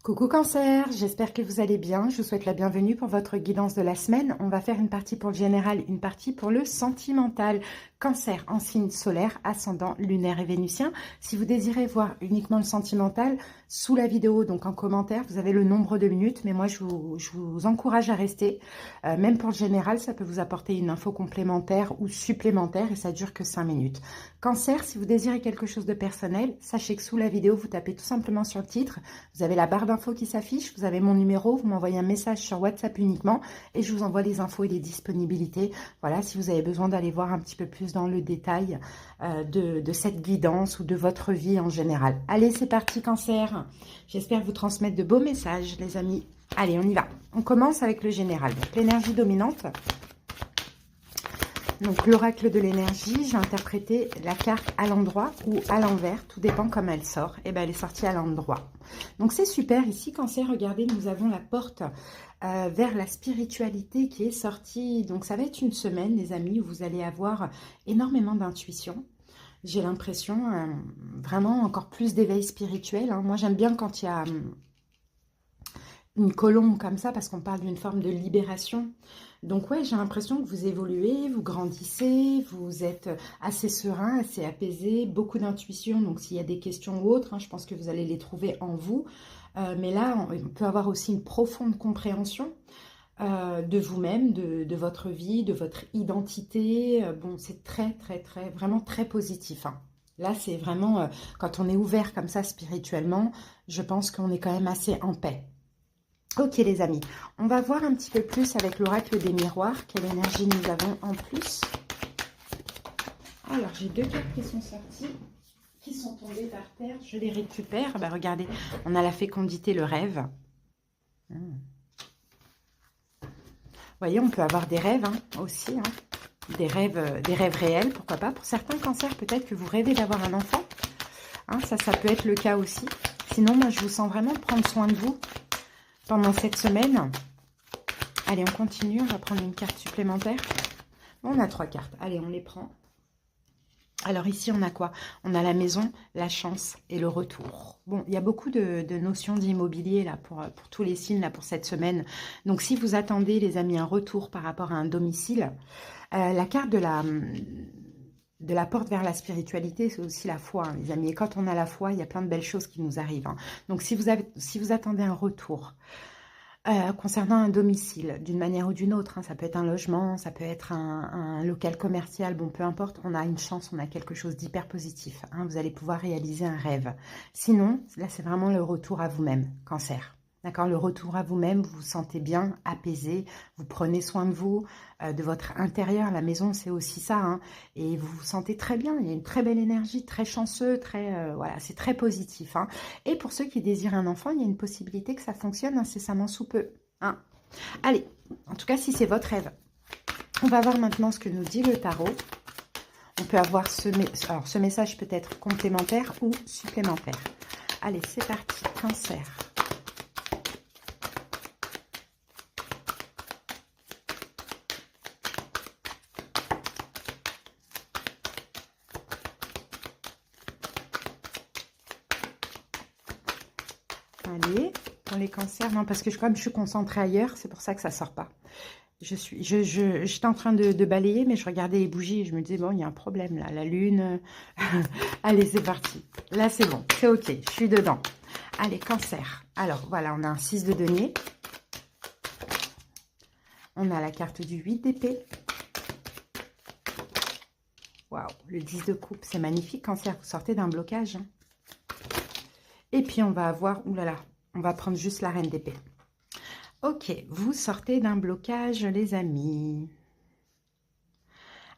Coucou Cancer, j'espère que vous allez bien. Je vous souhaite la bienvenue pour votre guidance de la semaine. On va faire une partie pour le général, une partie pour le sentimental. Cancer en signe solaire, ascendant lunaire et vénusien. Si vous désirez voir uniquement le sentimental, sous la vidéo, donc en commentaire, vous avez le nombre de minutes, mais moi je vous encourage à rester. Même pour le général, ça peut vous apporter une info complémentaire ou supplémentaire et ça dure que 5 minutes. Cancer, si vous désirez quelque chose de personnel, sachez que sous la vidéo, vous tapez tout simplement sur le titre, vous avez la barre d'infos qui s'affiche, vous avez mon numéro, vous m'envoyez un message sur WhatsApp uniquement et je vous envoie les infos et les disponibilités. Voilà, si vous avez besoin d'aller voir un petit peu plus dans le détail de cette guidance ou de votre vie en général. Allez, c'est parti Cancer. J'espère vous transmettre de beaux messages, les amis. Allez, on y va. On commence avec le général. Donc, l'énergie dominante. Donc, l'oracle de l'énergie, j'ai interprété la carte à l'endroit ou à l'envers. Tout dépend comment elle sort. Et bien, elle est sortie à l'endroit. Donc, c'est super. Ici, Cancer, regardez, nous avons la porte vers la spiritualité qui est sortie. Donc, ça va être une semaine, les amis, où vous allez avoir énormément d'intuition. J'ai l'impression vraiment encore plus d'éveil spirituel. Hein. Moi, j'aime bien quand il y a une colombe comme ça parce qu'on parle d'une forme de libération. Donc ouais, j'ai l'impression que vous évoluez, vous grandissez, vous êtes assez serein, assez apaisé, beaucoup d'intuition. Donc s'il y a des questions ou autres, hein, je pense que vous allez les trouver en vous. Mais là, on peut avoir aussi une profonde compréhension de vous-même, de votre vie, de votre identité. Bon, c'est très, vraiment très positif. Hein. Là, c'est vraiment, quand on est ouvert comme ça spirituellement, je pense qu'on est quand même assez en paix. Ok les amis, on va voir un petit peu plus avec l'oracle des miroirs, quelle énergie nous avons en plus. Alors j'ai deux cartes qui sont sorties, qui sont tombées par terre, je les récupère. Bah, regardez, on a la fécondité, le rêve. Vous voyez, on peut avoir des rêves hein, aussi, hein. Des rêves réels, pourquoi pas. Pour certains cancers, peut-être que vous rêvez d'avoir un enfant. Hein, ça peut être le cas aussi. Sinon, moi je vous sens vraiment prendre soin de vous pendant cette semaine. Allez, on continue. On va prendre une carte supplémentaire. On a 3 cartes. Allez, on les prend. Alors ici, on a quoi? On a la maison, la chance et le retour. Bon, il y a beaucoup de notions d'immobilier là pour tous les signes là pour cette semaine. Donc, si vous attendez, les amis, un retour par rapport à un domicile, la carte de la porte vers la spiritualité, c'est aussi la foi, hein, les amis. Et quand on a la foi, il y a plein de belles choses qui nous arrivent. Hein. Donc, si vous attendez un retour concernant un domicile, d'une manière ou d'une autre, hein, ça peut être un logement, ça peut être un local commercial, bon, peu importe, on a une chance, on a quelque chose d'hyper positif. Hein, vous allez pouvoir réaliser un rêve. Sinon, là, c'est vraiment le retour à vous-même, Cancer. D'accord, le retour à vous-même, vous vous sentez bien, apaisé, vous prenez soin de vous, de votre intérieur. La maison, c'est aussi ça. Hein, et vous vous sentez très bien, il y a une très belle énergie, très chanceux, voilà, c'est très positif. Hein. Et pour ceux qui désirent un enfant, il y a une possibilité que ça fonctionne incessamment sous peu. Hein. Allez, en tout cas, si c'est votre rêve. On va voir maintenant ce que nous dit le tarot. On peut avoir alors, ce message peut être complémentaire ou supplémentaire. Allez, c'est parti, Cancer. Allez, pour les cancers, non, parce que comme je suis concentrée ailleurs, c'est pour ça que ça ne sort pas. J'étais en train de balayer, mais je regardais les bougies et je me disais, bon, il y a un problème là, la lune. Allez, c'est parti. Là, c'est bon, c'est ok, je suis dedans. Allez, Cancer. Alors, voilà, on a un 6 de denier. On a la carte du 8 d'épée. Waouh, le 10 de coupe, c'est magnifique, Cancer, vous sortez d'un blocage. Hein. Et puis, on va avoir, oulala, on va prendre juste la reine d'épée. Ok, vous sortez d'un blocage, les amis.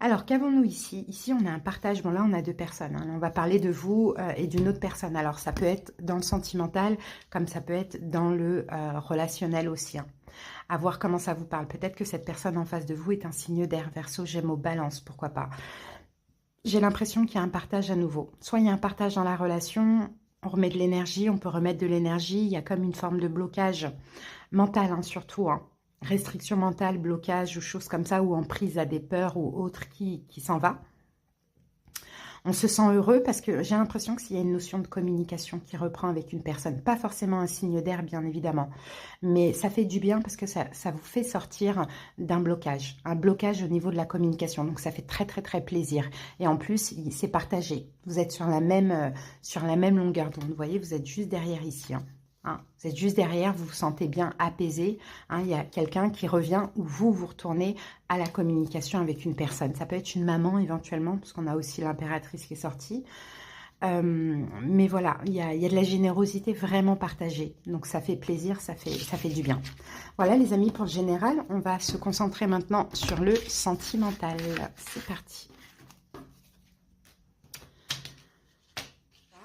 Alors, qu'avons-nous ici? Ici, on a un partage. Bon, là, on a 2 personnes. Hein. On va parler de vous et d'une autre personne. Alors, ça peut être dans le sentimental, comme ça peut être dans le relationnel aussi. Hein. À voir comment ça vous parle. Peut-être que cette personne en face de vous est un signe d'air, Verseau, Gémeaux, Balance, pourquoi pas. J'ai l'impression qu'il y a un partage à nouveau. Soit il y a un partage dans la relation, on remet de l'énergie, on peut remettre de l'énergie. Il y a comme une forme de blocage mental, hein, surtout. Hein. Restriction mentale, blocage ou choses comme ça, ou emprise à des peurs ou autres qui s'en va. On se sent heureux parce que j'ai l'impression qu'il y a une notion de communication qui reprend avec une personne. Pas forcément un signe d'air, bien évidemment, mais ça fait du bien parce que ça vous fait sortir d'un blocage, un blocage au niveau de la communication. Donc ça fait très très très plaisir. Et en plus, c'est partagé. Vous êtes sur la même longueur d'onde. Vous voyez, vous êtes juste derrière ici. Hein, vous êtes juste derrière, vous vous sentez bien apaisé. Hein, il y a quelqu'un qui revient ou vous retournez à la communication avec une personne. Ça peut être une maman éventuellement, parce qu'on a aussi l'impératrice qui est sortie. Mais voilà, il y a de la générosité vraiment partagée. Donc ça fait plaisir, ça fait du bien. Voilà les amis, pour le général, on va se concentrer maintenant sur le sentimental. C'est parti.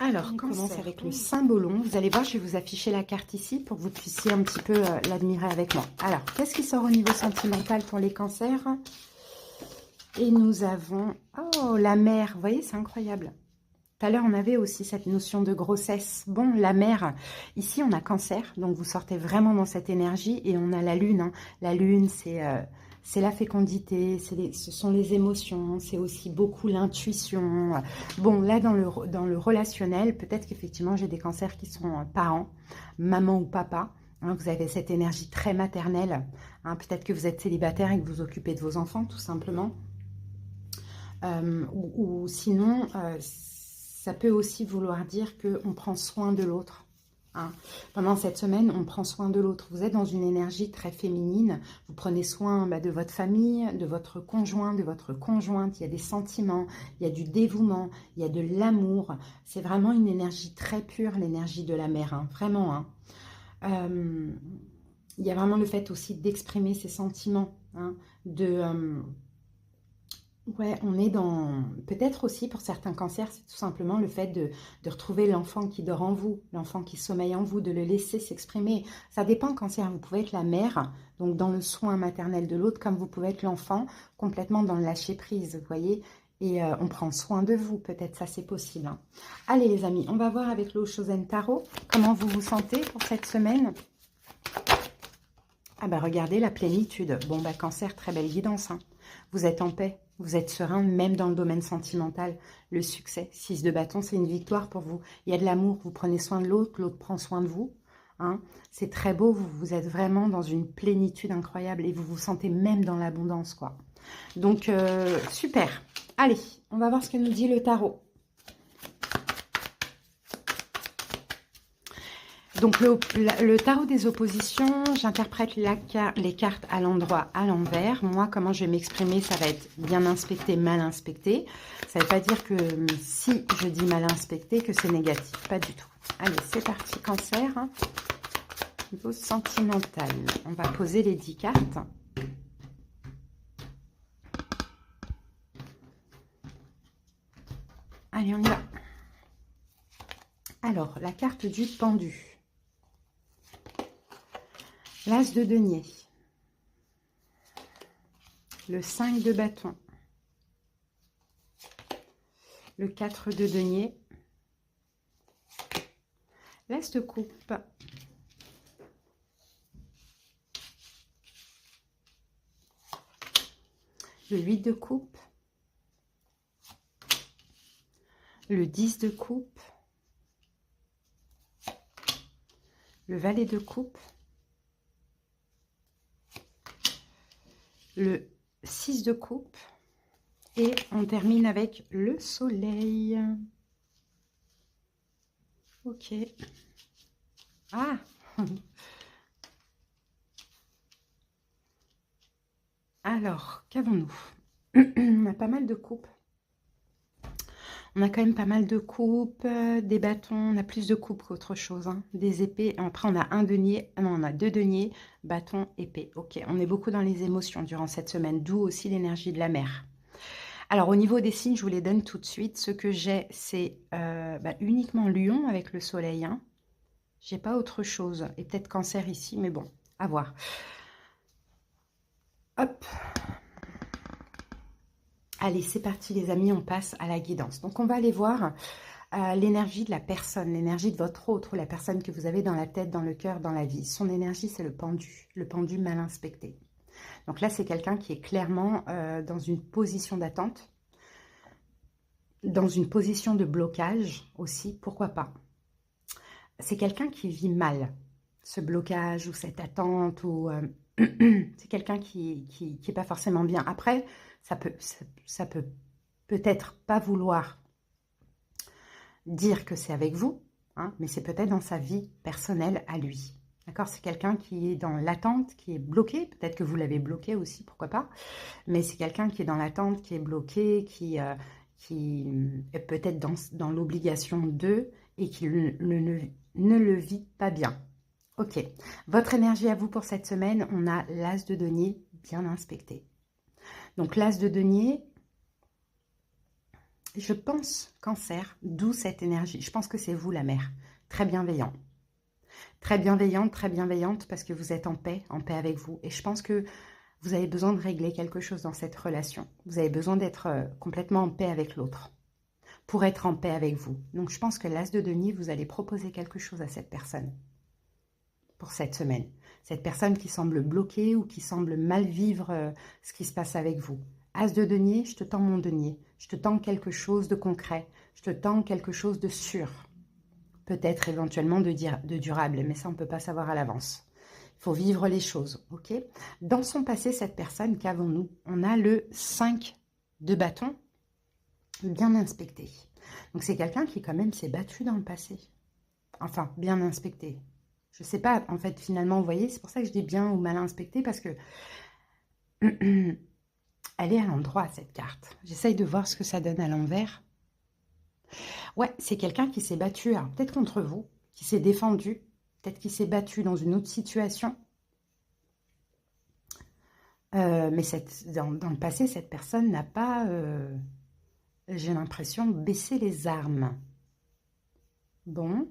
Alors, on commence avec le symbolon. Vous allez voir, je vais vous afficher la carte ici pour que vous puissiez un petit peu l'admirer avec moi. Alors, qu'est-ce qui sort au niveau sentimental pour les cancers? Et nous avons... Oh, la mère. Vous voyez, c'est incroyable. Tout à l'heure, on avait aussi cette notion de grossesse. Bon, la mère, ici, on a cancer. Donc, vous sortez vraiment dans cette énergie. Et on a la lune. Hein. La lune, c'est la fécondité, ce sont les émotions, c'est aussi beaucoup l'intuition. Bon, là, dans le relationnel, peut-être qu'effectivement, j'ai des cancers qui sont parents, maman ou papa. Hein, vous avez cette énergie très maternelle. Hein, peut-être que vous êtes célibataire et que vous occupez de vos enfants, tout simplement. Ou sinon, ça peut aussi vouloir dire qu'on prend soin de l'autre. Hein. Pendant cette semaine, on prend soin de l'autre. Vous êtes dans une énergie très féminine. Vous prenez soin de votre famille, de votre conjoint, de votre conjointe. Il y a des sentiments, il y a du dévouement, il y a de l'amour. C'est vraiment une énergie très pure, l'énergie de la mère. Hein. Vraiment. Hein. Il y a vraiment le fait aussi d'exprimer ses sentiments. Hein, ouais, on est dans... Peut-être aussi pour certains cancers, c'est tout simplement le fait de retrouver l'enfant qui dort en vous, l'enfant qui sommeille en vous, de le laisser s'exprimer. Ça dépend cancer. Vous pouvez être la mère, donc dans le soin maternel de l'autre, comme vous pouvez être l'enfant, complètement dans le lâcher-prise, vous voyez. Et on prend soin de vous, peut-être, ça c'est possible. Hein. Allez les amis, on va voir avec le Chosen Tarot, comment vous vous sentez pour cette semaine. Ah bah regardez, la plénitude. Bon bah cancer, très belle guidance. Hein. Vous êtes en paix. Vous êtes serein, même dans le domaine sentimental. Le succès, 6 de bâton, c'est une victoire pour vous. Il y a de l'amour, vous prenez soin de l'autre, l'autre prend soin de vous. Hein. C'est très beau, vous êtes vraiment dans une plénitude incroyable et vous vous sentez même dans l'abondance, quoi. Donc, super. Allez, on va voir ce que nous dit le tarot. Donc, le tarot des oppositions, j'interprète les cartes à l'endroit, à l'envers. Moi, comment je vais m'exprimer, ça va être bien inspecté, mal inspecté. Ça ne veut pas dire que si je dis mal inspecté, que c'est négatif. Pas du tout. Allez, c'est parti, cancer. Niveau sentimental. On va poser les 10 cartes. Allez, on y va. Alors, la carte du pendu. L'As de denier, le 5 de bâton, le 4 de denier, l'As de coupe, le 8 de coupe, le 10 de coupe, le valet de coupe, le 6 de coupe et on termine avec le soleil. Ok. Ah. Alors, qu'avons-nous? On a pas mal de coupes. On a quand même pas mal de coupes, des bâtons, on a plus de coupes qu'autre chose, hein, des épées. Après, on a un denier, non, on a 2 deniers, bâton, épée. Ok, on est beaucoup dans les émotions durant cette semaine, d'où aussi l'énergie de la mer. Alors, au niveau des signes, je vous les donne tout de suite. Ce que j'ai, c'est uniquement Lion avec le soleil. Hein. J'ai pas autre chose. Et peut-être cancer ici, mais bon, à voir. Hop. Allez, c'est parti les amis, on passe à la guidance. Donc, on va aller voir l'énergie de la personne, l'énergie de votre autre, ou la personne que vous avez dans la tête, dans le cœur, dans la vie. Son énergie, c'est le pendu mal inspecté. Donc là, c'est quelqu'un qui est clairement dans une position d'attente. dans une position de blocage aussi, pourquoi pas. C'est quelqu'un qui vit mal ce blocage ou cette attente, ou c'est quelqu'un qui est pas forcément bien. Après, ça peut peut-être pas vouloir dire que c'est avec vous, hein, mais c'est peut-être dans sa vie personnelle à lui. D'accord? C'est quelqu'un qui est dans l'attente, qui est bloqué. Peut-être que vous l'avez bloqué aussi, pourquoi pas. Mais c'est quelqu'un qui est dans l'attente, qui est bloqué, qui est peut-être dans l'obligation d'eux et qui ne le vit pas bien. Ok. Votre énergie à vous pour cette semaine, on a l'as de denier bien inspecté. Donc l'as de denier, je pense cancer, d'où cette énergie. Je pense que c'est vous la mère, très bienveillant. Très bienveillante parce que vous êtes en paix avec vous. Et je pense que vous avez besoin de régler quelque chose dans cette relation. Vous avez besoin d'être complètement en paix avec l'autre pour être en paix avec vous. Donc je pense que l'as de denier, vous allez proposer quelque chose à cette personne pour cette semaine. Cette personne qui semble bloquée ou qui semble mal vivre ce qui se passe avec vous. As de denier, je te tends mon denier. Je te tends quelque chose de concret. Je te tends quelque chose de sûr. Peut-être éventuellement de durable, mais ça on ne peut pas savoir à l'avance. Il faut vivre les choses, ok? Dans son passé, cette personne, qu'avons-nous? On a le 5 de bâton bien inspecté. Donc c'est quelqu'un qui quand même s'est battu dans le passé. Enfin, bien inspecté. Je ne sais pas, en fait, finalement, vous voyez, c'est pour ça que je dis bien ou mal inspecté, parce que elle est à l'endroit, cette carte. J'essaye de voir ce que ça donne à l'envers. Ouais, c'est quelqu'un qui s'est battu, peut-être contre vous, qui s'est défendu, peut-être qu'il s'est battu dans une autre situation. Mais dans le passé, cette personne n'a pas, j'ai l'impression, baissé les armes. Bon.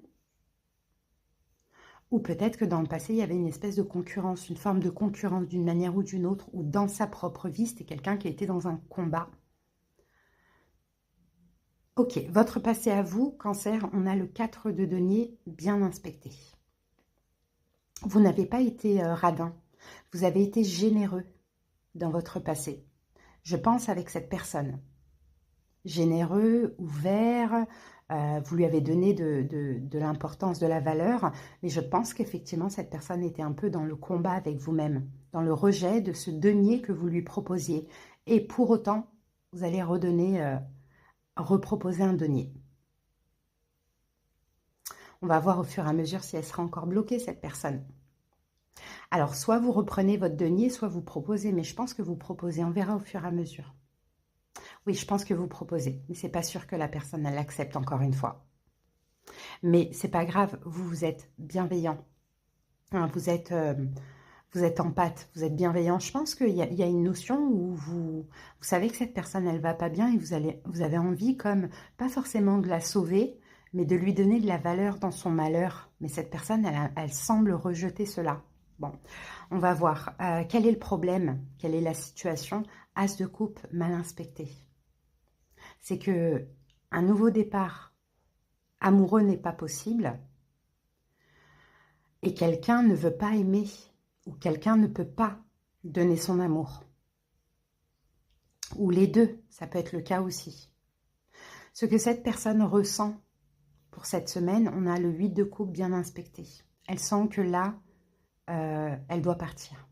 Ou peut-être que dans le passé, il y avait une espèce de concurrence, une forme de concurrence d'une manière ou d'une autre, ou dans sa propre vie, c'était quelqu'un qui était dans un combat. Ok, votre passé à vous, cancer, on a le 4 de denier bien inspecté. Vous n'avez pas été radin, vous avez été généreux dans votre passé. Je pense avec cette personne. Généreux, ouvert, vous lui avez donné de l'importance, de la valeur, mais je pense qu'effectivement cette personne était un peu dans le combat avec vous-même, dans le rejet de ce denier que vous lui proposiez. Et pour autant, vous allez reproposer un denier. On va voir au fur et à mesure si elle sera encore bloquée, cette personne. Alors, soit vous reprenez votre denier, soit vous proposez, mais je pense que vous proposez, on verra au fur et à mesure. Oui, je pense que vous proposez, mais c'est pas sûr que la personne elle l'accepte encore une fois. Mais c'est pas grave, vous êtes bienveillant, hein, vous êtes en pâte, vous êtes bienveillant. Je pense qu'il y a une notion où vous savez que cette personne elle va pas bien et vous avez envie comme pas forcément de la sauver, mais de lui donner de la valeur dans son malheur. Mais cette personne elle semble rejeter cela. Bon, on va voir quel est le problème, quelle est la situation. As de coupe mal inspecté. C'est que un nouveau départ amoureux n'est pas possible et quelqu'un ne veut pas aimer ou quelqu'un ne peut pas donner son amour. Ou les deux, ça peut être le cas aussi. Ce que cette personne ressent pour cette semaine, on a le 8 de coupe bien inspecté. Elle sent que là, elle doit partir.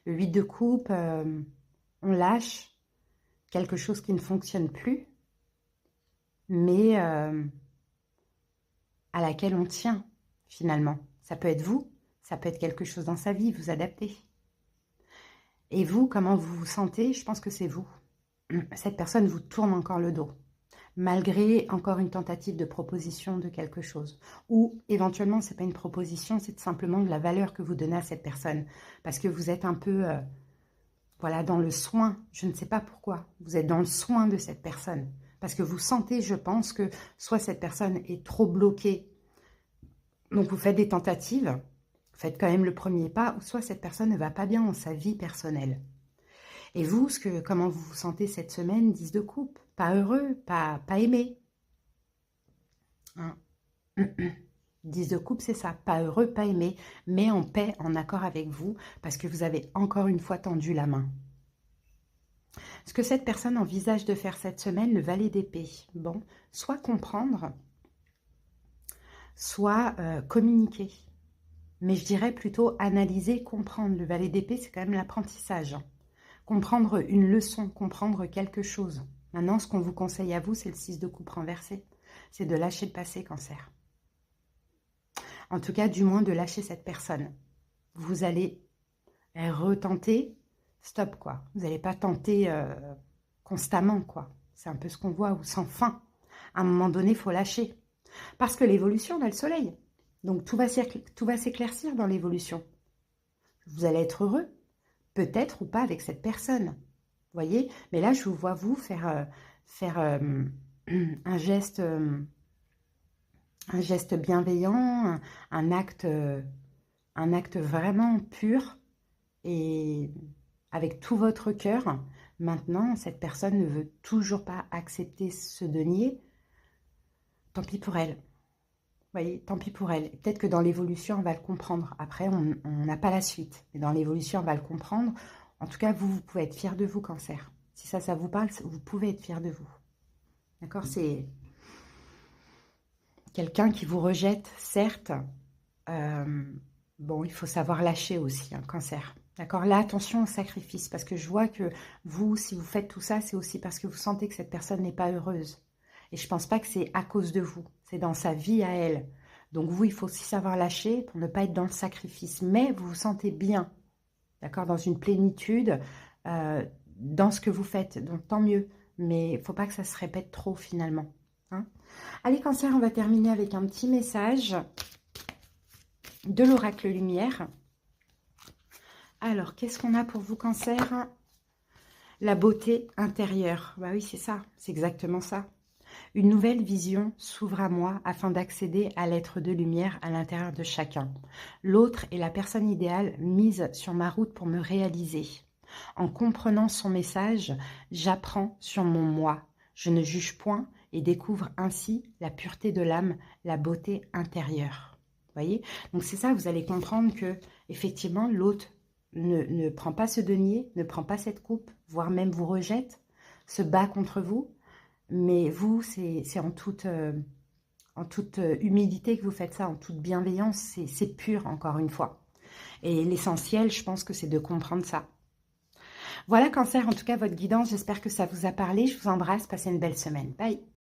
Le 8 de coupe, on lâche quelque chose qui ne fonctionne plus, mais à laquelle on tient finalement. Ça peut être vous, ça peut être quelque chose dans sa vie, vous adaptez. Et vous, comment vous vous sentez? Je pense que c'est vous. Cette personne vous tourne encore le dos, malgré encore une tentative de proposition de quelque chose. Ou éventuellement, ce n'est pas une proposition, c'est simplement de la valeur que vous donnez à cette personne. Parce que vous êtes un peu... voilà, dans le soin, je ne sais pas pourquoi, vous êtes dans le soin de cette personne. Parce que vous sentez, je pense, que soit cette personne est trop bloquée, donc vous faites des tentatives, vous faites quand même le premier pas, ou soit cette personne ne va pas bien dans sa vie personnelle. Et vous, comment vous vous sentez cette semaine? 10 de coupe, pas heureux, pas aimé. Hein? 10 de coupe, c'est ça, pas heureux, pas aimé, mais en paix, en accord avec vous, parce que vous avez encore une fois tendu la main. Ce que cette personne envisage de faire cette semaine, le valet d'épée. Bon, soit comprendre, soit communiquer. Mais je dirais plutôt analyser, comprendre. Le valet d'épée, c'est quand même l'apprentissage. Comprendre une leçon, comprendre quelque chose. Maintenant, ce qu'on vous conseille à vous, c'est le 6 de coupe renversé. C'est de lâcher le passé, Cancer. En tout cas, du moins de lâcher cette personne. Vous allez retenter, stop quoi. Vous n'allez pas tenter constamment quoi. C'est un peu ce qu'on voit, ou sans fin. À un moment donné, il faut lâcher. Parce que l'évolution, on a le soleil. Donc tout va s'éclaircir dans l'évolution. Vous allez être heureux, peut-être ou pas avec cette personne. Vous voyez? Mais là, je vous vois vous faire un geste bienveillant, un acte vraiment pur et avec tout votre cœur. Maintenant, cette personne ne veut toujours pas accepter ce denier. Tant pis pour elle. Vous voyez, tant pis pour elle. Peut-être que dans l'évolution, on va le comprendre. Après, on n'a pas la suite. Mais dans l'évolution, on va le comprendre. En tout cas, vous pouvez être fier de vous, Cancer. Si ça vous parle, vous pouvez être fier de vous. D'accord? C'est quelqu'un qui vous rejette, certes. Bon, il faut savoir lâcher aussi, hein, Cancer. D'accord? Là, attention au sacrifice. Parce que je vois que vous, si vous faites tout ça, c'est aussi parce que vous sentez que cette personne n'est pas heureuse. Et je ne pense pas que c'est à cause de vous. C'est dans sa vie à elle. Donc vous, il faut aussi savoir lâcher pour ne pas être dans le sacrifice. Mais vous vous sentez bien. D'accord? Dans une plénitude, dans ce que vous faites. Donc tant mieux. Mais il ne faut pas que ça se répète trop finalement. Hein? Allez, Cancer, on va terminer avec un petit message de l'oracle lumière. Alors, qu'est-ce qu'on a pour vous, Cancer? La beauté intérieure. Bah oui, c'est ça. C'est exactement ça. Une nouvelle vision s'ouvre à moi afin d'accéder à l'être de lumière à l'intérieur de chacun. L'autre est la personne idéale mise sur ma route pour me réaliser. En comprenant son message, j'apprends sur mon moi. Je ne juge point et découvre ainsi la pureté de l'âme, la beauté intérieure. Vous voyez? Donc c'est ça, vous allez comprendre que effectivement l'autre ne prend pas ce denier, ne prend pas cette coupe, voire même vous rejette, se bat contre vous. Mais vous, c'est en toute humilité que vous faites ça, en toute bienveillance. C'est pur, encore une fois. Et l'essentiel, je pense que c'est de comprendre ça. Voilà, Cancer, en tout cas, votre guidance. J'espère que ça vous a parlé. Je vous embrasse. Passez une belle semaine. Bye.